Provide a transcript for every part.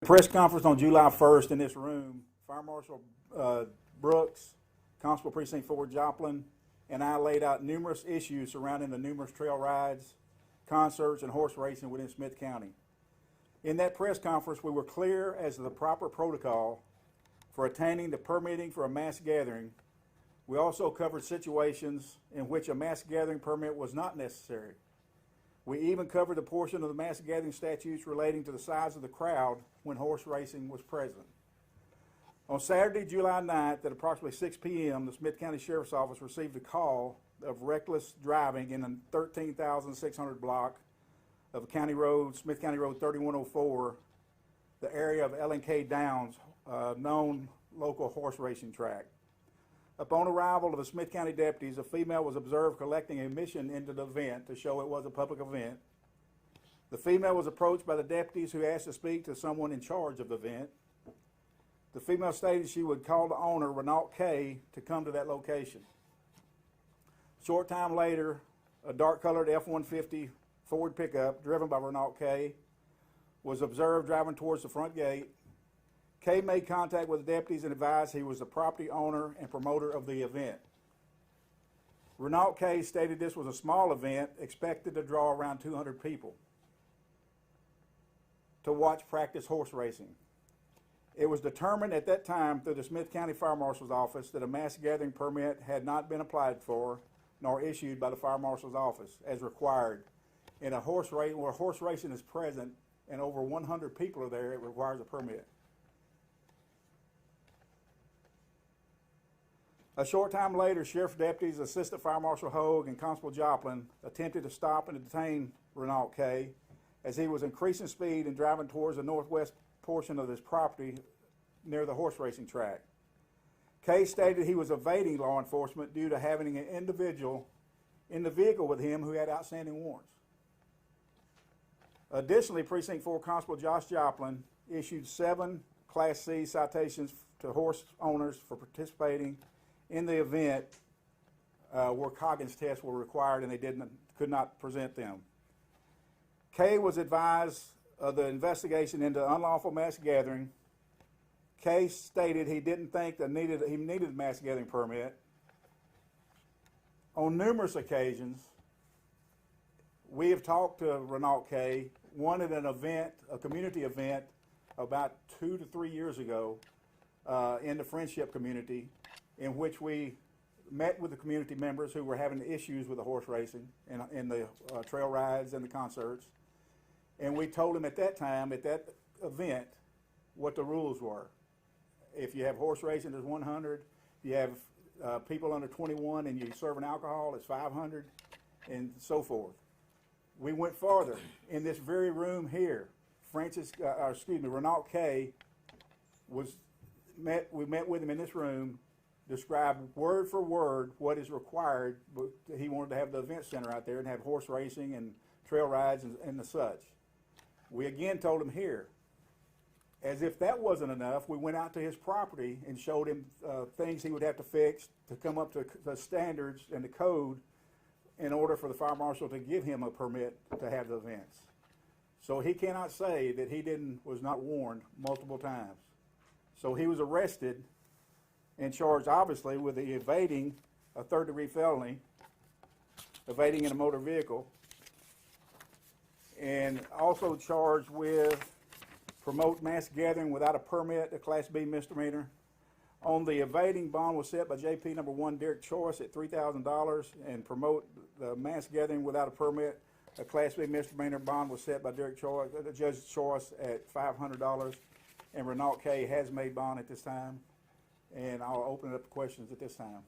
Press conference on July 1st in this room, Fire Marshal Brooks, Constable Precinct 4 Joplin, and I laid out numerous issues surrounding the numerous trail rides, concerts, and horse racing within Smith County. In that press conference, we were clear as to the proper protocol for attaining the permitting for a mass gathering. We also covered situations in which a mass gathering permit was not necessary. We even covered the portion of the mass gathering statutes relating to the size of the crowd when horse racing was present. On Saturday, July 9th at approximately 6 p.m., the Smith County Sheriff's Office received a call of reckless driving in the 13,600 block of County Road, Smith County Road 3104, the area of L&K Downs, known local horse racing track. Upon arrival of the Smith County deputies, a female was observed collecting admission into the event to show it was a public event. The female was approached by the deputies who asked to speak to someone in charge of the event. The female stated she would call the owner, Renault K, to come to that location. Short time later, a dark-colored F-150 Ford pickup driven by Renault K was observed driving towards the front gate. Kay made contact with the deputies and advised he was the property owner and promoter of the event. Renault Kay stated this was a small event expected to draw around 200 people to watch practice horse racing. It was determined at that time through the Smith County Fire Marshal's Office that a mass gathering permit had not been applied for nor issued by the Fire Marshal's Office as required. In a horse race where horse racing is present and over 100 people are there, it requires a permit. A short time later, Sheriff deputies, Assistant Fire Marshal Hogue, and Constable Joplin attempted to stop and detain Renault K as he was increasing speed and driving towards the northwest portion of his property near the horse racing track. K stated he was evading law enforcement due to having an individual in the vehicle with him who had outstanding warrants. Additionally, Precinct 4 Constable Josh Joplin issued 7 Class C citations to horse owners for participating in the event where Coggins tests were required and they could not present them. Kay was advised of the investigation into unlawful mass gathering. Kay stated he didn't think that he needed a mass gathering permit. On numerous occasions, we have talked to Renault Kay, one at an event, a community event, about 2 to 3 years ago in the Friendship community, in which we met with the community members who were having issues with the horse racing and the trail rides and the concerts. And we told them at that time, at that event, what the rules were. If you have horse racing, there's 100. If you have people under 21 and you're serving alcohol, it's 500, and so forth. We went farther. In this very room here, Renault K we met with him in this room, described word for word what is required. He wanted to have the event center out there and have horse racing and trail rides and the such. We again told him here. As if that wasn't enough, we went out to his property and showed him things he would have to fix to come up to the standards and the code in order for the fire marshal to give him a permit to have the events. So he cannot say that he was not warned multiple times. So he was arrested and charged, obviously, with evading a third-degree felony, evading in a motor vehicle, and also charged with promote mass gathering without a permit, a Class B misdemeanor. On the evading, bond was set by JP number 1 Derek Choice at $3,000, and promote the mass gathering without a permit, a Class B misdemeanor, bond was set by Judge Choice at $500, and Renault K has made bond at this time. And I'll open it up to questions at this time.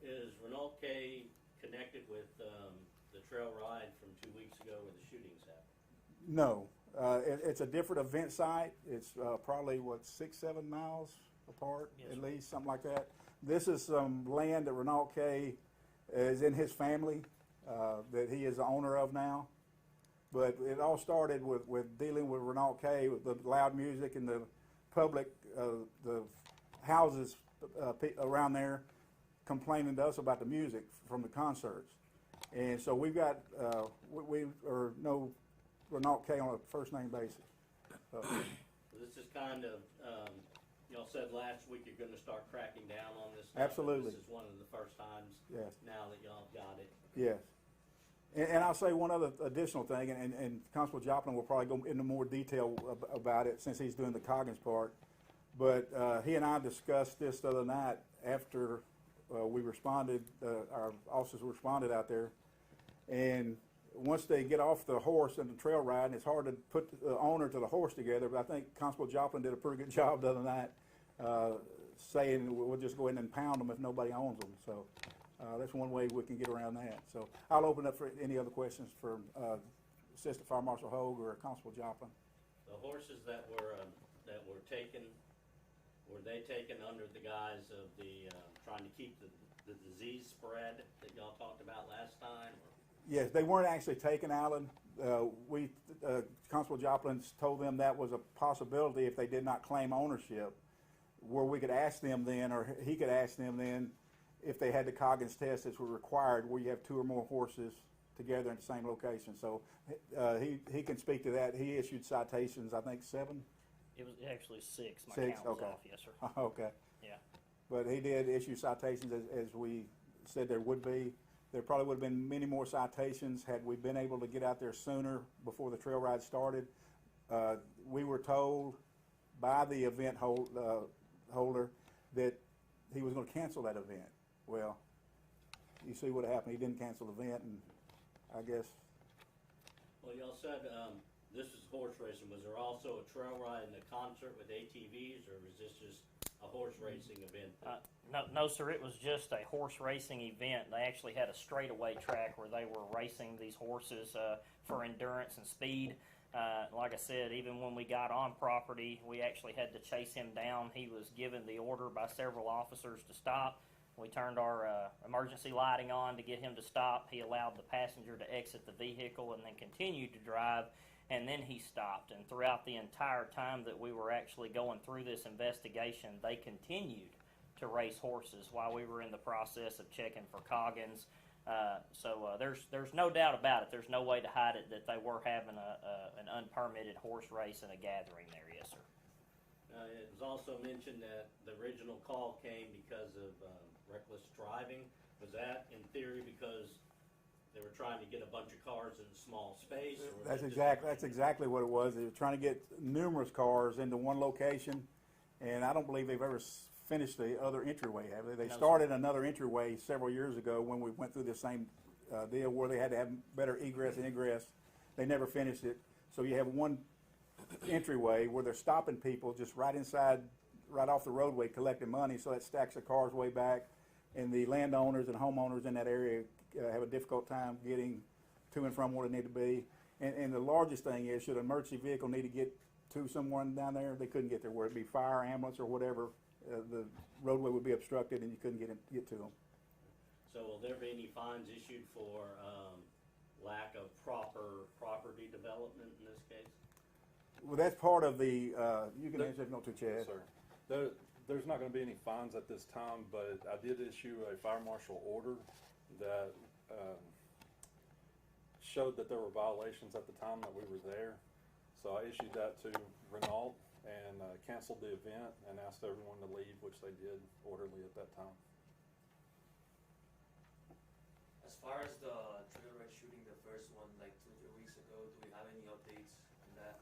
Is Renault K connected with the trail ride from 2 weeks ago where the shootings happened? No. It's a different event site. It's probably, 6-7 miles apart, yes, at least, something like that. This is some land that Renault K is in his family that he is the owner of now. But it all started with dealing with Renault K, with the loud music and the public, the houses around there complaining to us about the music from the concerts. And so we've got, we know Renault K on a first name basis. This is kind of, y'all said last week you're gonna start cracking down on this stuff. Absolutely. This is one of the first times Yes. now that y'all got it. Yes. And I'll say one other additional thing, and Constable Joplin will probably go into more detail about it since he's doing the Coggins part. But he and I discussed this the other night after we responded, our officers responded out there. And once they get off the horse and the trail ride, and it's hard to put the owner to the horse together, but I think Constable Joplin did a pretty good job the other night saying we'll just go in and pound them if nobody owns them. So that's one way we can get around that. So I'll open up for any other questions for Assistant Fire Marshal Hogue or Constable Joplin. The horses that were taken, were they taken under the guise of the, trying to keep the disease spread that y'all talked about last time? Yes, they weren't actually taken, Alan. Constable Joplin told them that was a possibility if they did not claim ownership, where we could ask them then, or he could ask them then, if they had the Coggins test that were required, where you have 2 or more horses together in the same location. So he can speak to that. He issued citations, I think 7? It was actually 6. My 6, count was okay. off, yes, sir. Okay. Yeah. But he did issue citations as we said there would be. There probably would have been many more citations had we been able to get out there sooner before the trail ride started. We were told by the event holder that he was going to cancel that event. Well, you see what happened. He didn't cancel the event, and I guess. Well, y'all said this is horse racing. Was there also a trail ride and a concert with ATVs, or was this just a horse racing event? No, sir, it was just a horse racing event. They actually had a straightaway track where they were racing these horses for endurance and speed. Like I said, even when we got on property, we actually had to chase him down. He was given the order by several officers to stop. We turned our emergency lighting on to get him to stop. He allowed the passenger to exit the vehicle and then continued to drive, and then he stopped. And throughout the entire time that we were actually going through this investigation, they continued to race horses while we were in the process of checking for Coggins. So there's no doubt about it. There's no way to hide it that they were having an unpermitted horse race and a gathering there. Yes, sir. It was also mentioned that the original call came because of reckless driving. Was that in theory because they were trying to get a bunch of cars in a small space? Or That's exactly what it was. They were trying to get numerous cars into one location, and I don't believe they've ever finished the other entryway, have they? They started another entryway several years ago when we went through the same deal where they had to have better egress and ingress. They never finished it. So you have one entryway where they're stopping people just right inside, right off the roadway, collecting money, so that stacks the cars way back, and the landowners and homeowners in that area have a difficult time getting to and from where they need to be. And the largest thing is, should an emergency vehicle need to get to someone down there, they couldn't get there, where it'd be fire, ambulance, or whatever. The roadway would be obstructed and you couldn't get to them. So will there be any fines issued for lack of proper property development in this case? Well, that's part of the, you can answer if you want to, Chad. Yes, sir. There's not going to be any fines at this time, but I did issue a fire marshal order that showed that there were violations at the time that we were there. So I issued that to Renault and canceled the event and asked everyone to leave, which they did orderly at that time. As far as the trail ride shooting, the first one like 2 or 3 weeks ago, do we have any updates on that?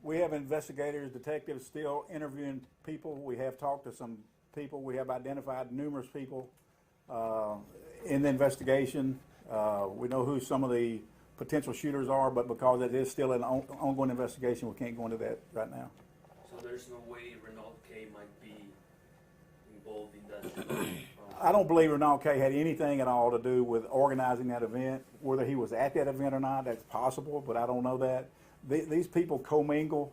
We have investigators, detectives still interviewing people. We have talked to some people. We have identified numerous people in the investigation. We know who some of the potential shooters are, but because it is still an ongoing investigation, we can't go into that right now. So there's no way Renault K might be involved in that shooting? I don't believe Renault K had anything at all to do with organizing that event. Whether he was at that event or not, that's possible, but I don't know that. These people commingle,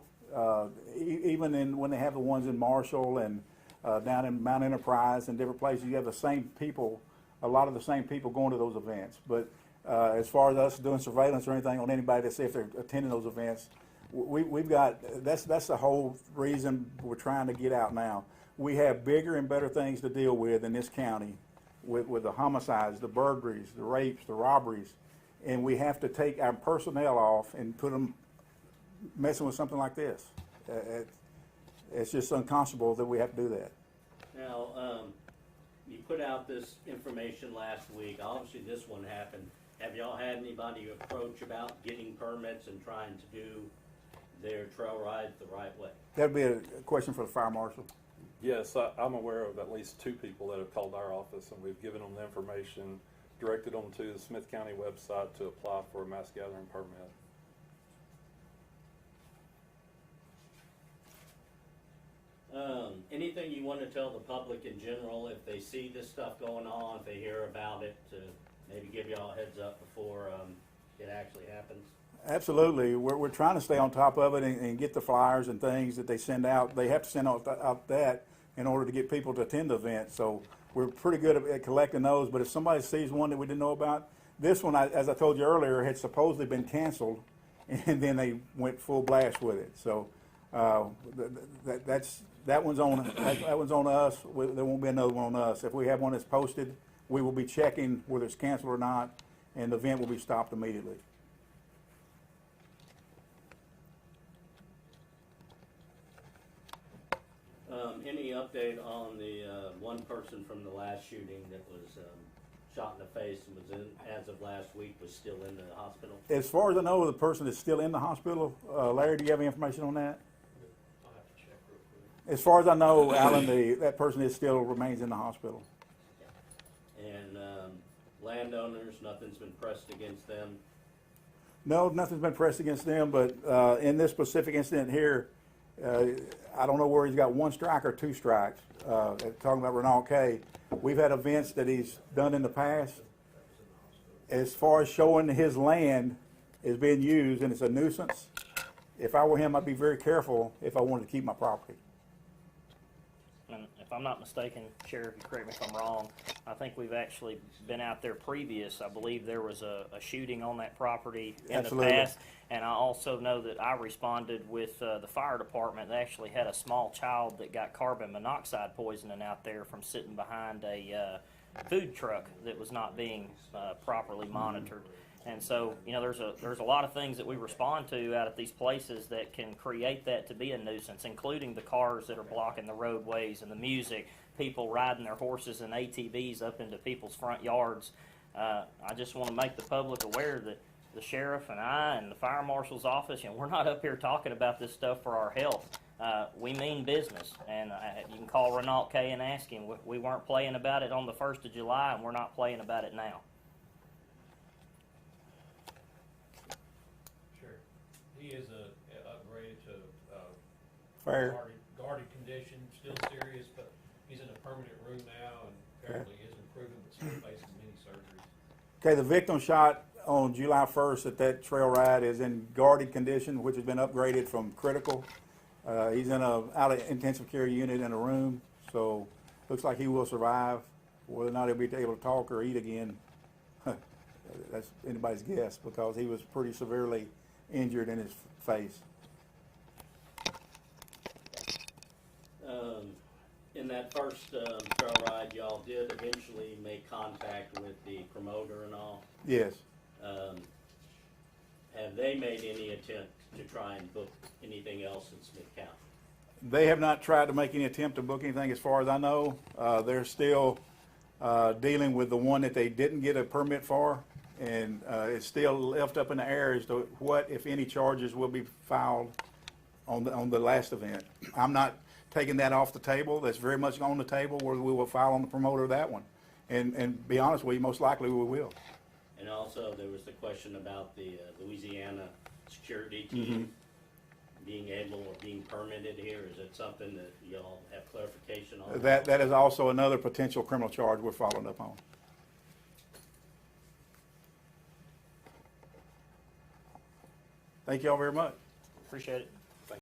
even when they have the ones in Marshall and down in Mount Enterprise and different places. You have the same people, a lot of the same people going to those events. But as far as us doing surveillance or anything on anybody to see if they're attending those events, we've got, that's the whole reason we're trying to get out now. We have bigger and better things to deal with in this county with the homicides, the burglaries, the rapes, the robberies, and we have to take our personnel off and put them messing with something like this. It's just unconscionable that we have to do that. Now, you put out this information last week, obviously this one happened. Have y'all had anybody approach about getting permits and trying to do their trail rides the right way? That'd be a question for the fire marshal. Yes, I'm aware of at least 2 people that have called our office, and we've given them the information, directed them to the Smith County website to apply for a mass gathering permit. Anything you want to tell the public in general, if they see this stuff going on, if they hear about it, to maybe give y'all a heads up before it actually happens? Absolutely. We're trying to stay on top of it and get the flyers and things that they send out. They have to send out that in order to get people to attend the event. So we're pretty good at collecting those. But if somebody sees one that we didn't know about, this one, as I told you earlier, had supposedly been canceled, and then they went full blast with it. So that one's on us. There won't be another one on us. If we have one that's posted, we will be checking whether it's canceled or not, and the event will be stopped immediately. Any update on the one person from the last shooting that was shot in the face and was in, as of last week, was still in the hospital? As far as I know, the person is still in the hospital. Larry, do you have any information on that? I'll have to check real quick. As far as I know, Alan, that person still remains in the hospital. And landowners, nothing's been pressed against them? No, nothing's been pressed against them, but in this specific incident here, I don't know where he's got 1 strike or 2 strikes. Talking about Renault K, we've had events that he's done in the past. As far as showing his land is being used and it's a nuisance, if I were him, I'd be very careful if I wanted to keep my property. And if I'm not mistaken, Sheriff, you correct me if I'm wrong, I think we've actually been out there previous. I believe there was a shooting on that property in Absolutely. the past. And I also know that I responded with the fire department. They actually had a small child that got carbon monoxide poisoning out there from sitting behind a food truck that was not being properly monitored. And so, you know, there's a lot of things that we respond to out at these places that can create that to be a nuisance, including the cars that are blocking the roadways and the music, people riding their horses and ATVs up into people's front yards. I just want to make the public aware that the sheriff and I and the fire marshal's office, you know, we're not up here talking about this stuff for our health. We mean business, and you can call Renault K and ask him. We weren't playing about it on the 1st of July, and we're not playing about it now. Sure. He is upgraded to Fair. guarded condition, still serious, but he's in a permanent room now, and apparently is improving, but still facing many surgeries. Okay, the victim shot on July 1st at that trail ride is in guarded condition, which has been upgraded from critical. He's in out of intensive care unit in a room, so looks like he will survive. Whether or not he'll be able to talk or eat again, that's anybody's guess, because he was pretty severely injured in his face. In that first trail ride, y'all did eventually make contact with the promoter and all. Yes. Have they made any attempt to try and book anything else in Smith County? They have not tried to make any attempt to book anything as far as I know. They're still dealing with the one that they didn't get a permit for, and it's still left up in the air as to what, if any, charges will be filed on the last event. I'm not taking that off the table. That's very much on the table, where we will file on the promoter of that one. And be honest with you, most likely we will. And also, there was the question about the Louisiana security team being able or being permitted here. Is that something that y'all have clarification on? That is also another potential criminal charge we're following up on. Thank you all very much. Appreciate it.